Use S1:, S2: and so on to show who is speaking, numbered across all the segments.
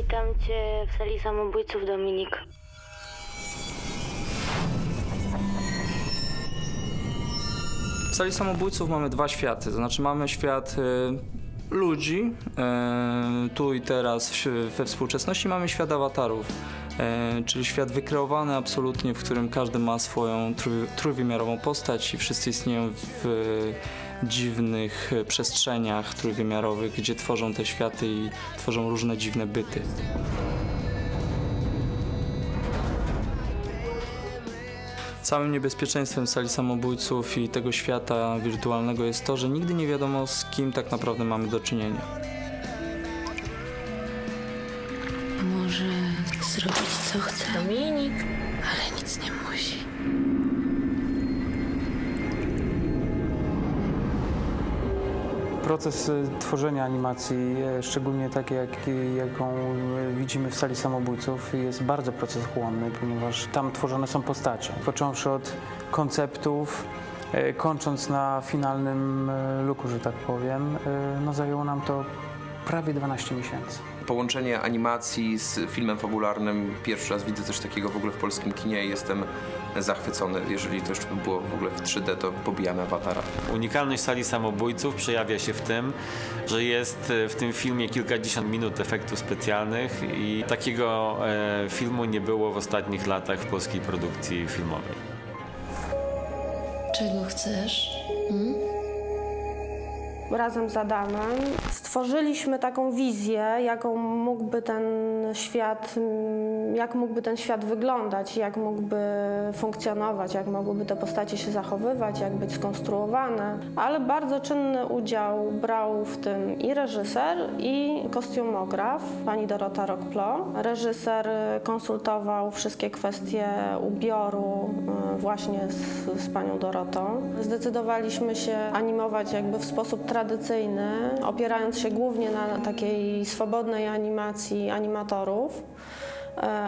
S1: Witam Cię w sali samobójców, Dominik.
S2: W sali samobójców mamy dwa światy, to znaczy mamy świat ludzi, tu i teraz we współczesności mamy świat awatarów, czyli świat wykreowany absolutnie, w którym każdy ma swoją trójwymiarową postać i wszyscy istnieją w dziwnych przestrzeniach trójwymiarowych, gdzie tworzą te światy i tworzą różne dziwne byty. Całym niebezpieczeństwem sali samobójców i tego świata wirtualnego jest to, że nigdy nie wiadomo, z kim tak naprawdę mamy do czynienia.
S3: Może zrobić co chce
S1: Dominik.
S3: ale nic nie musi.
S4: Proces tworzenia animacji, szczególnie takiej, jaką widzimy w sali samobójców, jest bardzo procesochłonny, ponieważ tam tworzone są postacie. Począwszy od konceptów, kończąc na finalnym looku, że tak powiem, no zajęło nam to prawie 12 miesięcy.
S5: Połączenie animacji z filmem fabularnym, pierwszy raz widzę coś takiego w ogóle w polskim kinie i jestem zachwycony. Jeżeli to jeszcze by było w ogóle w 3D, to pobijamy Awatara.
S6: Unikalność sali samobójców przejawia się w tym, że jest w tym filmie kilkadziesiąt minut efektów specjalnych i takiego filmu nie było w ostatnich latach w polskiej produkcji filmowej.
S3: Czego chcesz?
S7: Razem z Adamem stworzyliśmy taką wizję, jak mógłby ten świat wyglądać, jak mógłby funkcjonować, jak mogłyby te postacie się zachowywać, jak być skonstruowane. Ale bardzo czynny udział brał w tym i reżyser, i kostiumograf, pani Dorota Rockplo. Reżyser konsultował wszystkie kwestie ubioru właśnie z panią Dorotą. Zdecydowaliśmy się animować jakby w sposób tradycyjny, opierając się głównie na takiej swobodnej animacji animatorów,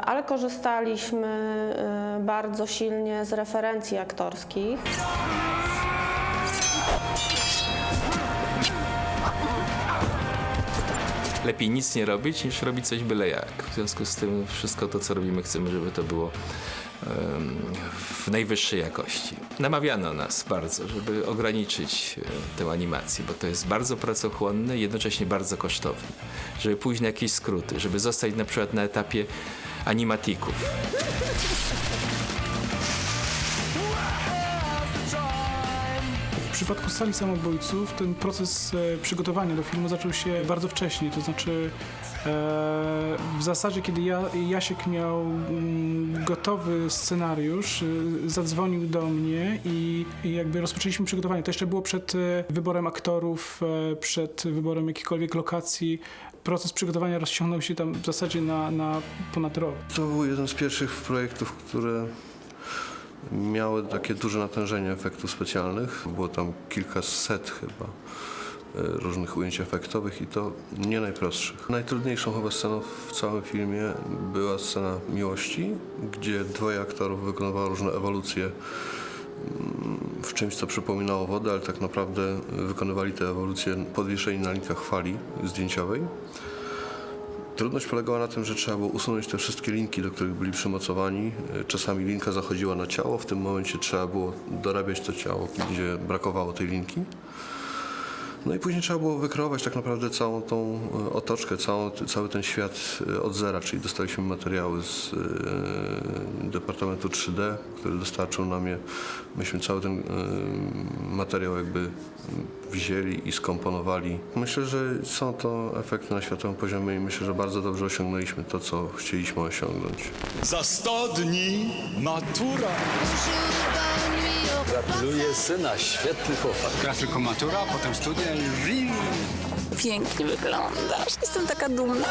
S7: ale korzystaliśmy bardzo silnie z referencji aktorskich.
S8: Lepiej nic nie robić, niż robić coś byle jak. W związku z tym wszystko to, co robimy, chcemy, żeby to było w najwyższej jakości. Namawiano nas bardzo, żeby ograniczyć tę animację, bo to jest bardzo pracochłonne i jednocześnie bardzo kosztowne. Żeby pójść na jakieś skróty, żeby zostać na przykład na etapie animatików.
S9: W przypadku sali samobójców ten proces przygotowania do filmu zaczął się bardzo wcześnie, to znaczy w zasadzie kiedy Jasiek miał gotowy scenariusz, zadzwonił do mnie i jakby rozpoczęliśmy przygotowanie. To jeszcze było przed wyborem aktorów, przed wyborem jakiejkolwiek lokacji. Proces przygotowania rozciągnął się tam w zasadzie na ponad rok.
S10: To był jeden z pierwszych projektów, które miały takie duże natężenie efektów specjalnych. Było tam kilkaset chyba różnych ujęć efektowych i to nie najprostszych. Najtrudniejszą chyba sceną w całym filmie była scena miłości, gdzie dwoje aktorów wykonywało różne ewolucje w czymś, co przypominało wodę, ale tak naprawdę wykonywali te ewolucje podwieszeni na linkach fali zdjęciowej. Trudność polegała na tym, że trzeba było usunąć te wszystkie linki, do których byli przymocowani. Czasami linka zachodziła na ciało, w tym momencie trzeba było dorabiać to ciało, gdzie brakowało tej linki. No i później trzeba było wykreować tak naprawdę całą tą otoczkę, cały ten świat od zera, czyli dostaliśmy materiały z Departamentu 3D, który dostarczył nam je. Myśmy cały ten materiał jakby wzięli i skomponowali. Myślę, że są to efekty na światowym poziomie i myślę, że bardzo dobrze osiągnęliśmy to, co chcieliśmy osiągnąć.
S11: Za 100 dni matura.
S12: Gratuluję syna, świetny chłopak.
S11: Teraz tylko matura, potem studia i
S3: Pięknie wyglądasz. Jestem taka dumna.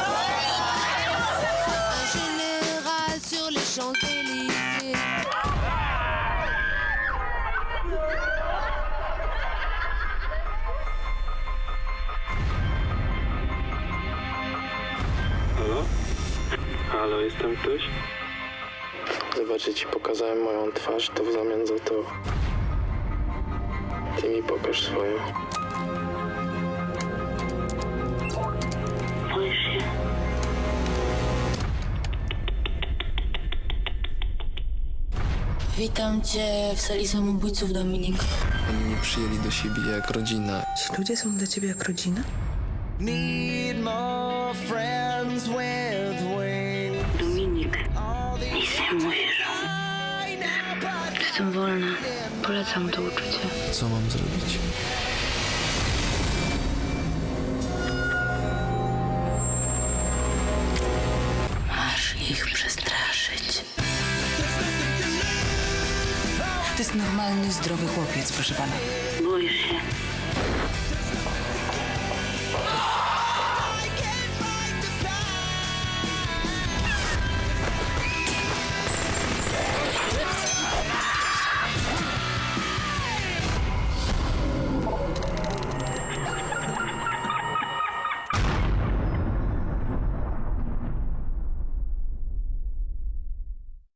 S13: Halo? Halo, jestem ktoś? Zobacz, ja ci pokazałem moją twarz, to w zamian za to ty mi pokaż swoją.
S1: Boisz się? Witam cię w sali samobójców, Dominik.
S14: Oni mnie przyjęli do siebie jak rodzina.
S15: Ci ludzie są dla ciebie jak rodzina?
S1: Dominik, nic nie musisz. Jestem wolna. Polecam to uczucie.
S14: Co mam zrobić?
S15: Masz ich przestraszyć. To jest normalny, zdrowy chłopiec, proszę pana.
S1: Boisz się.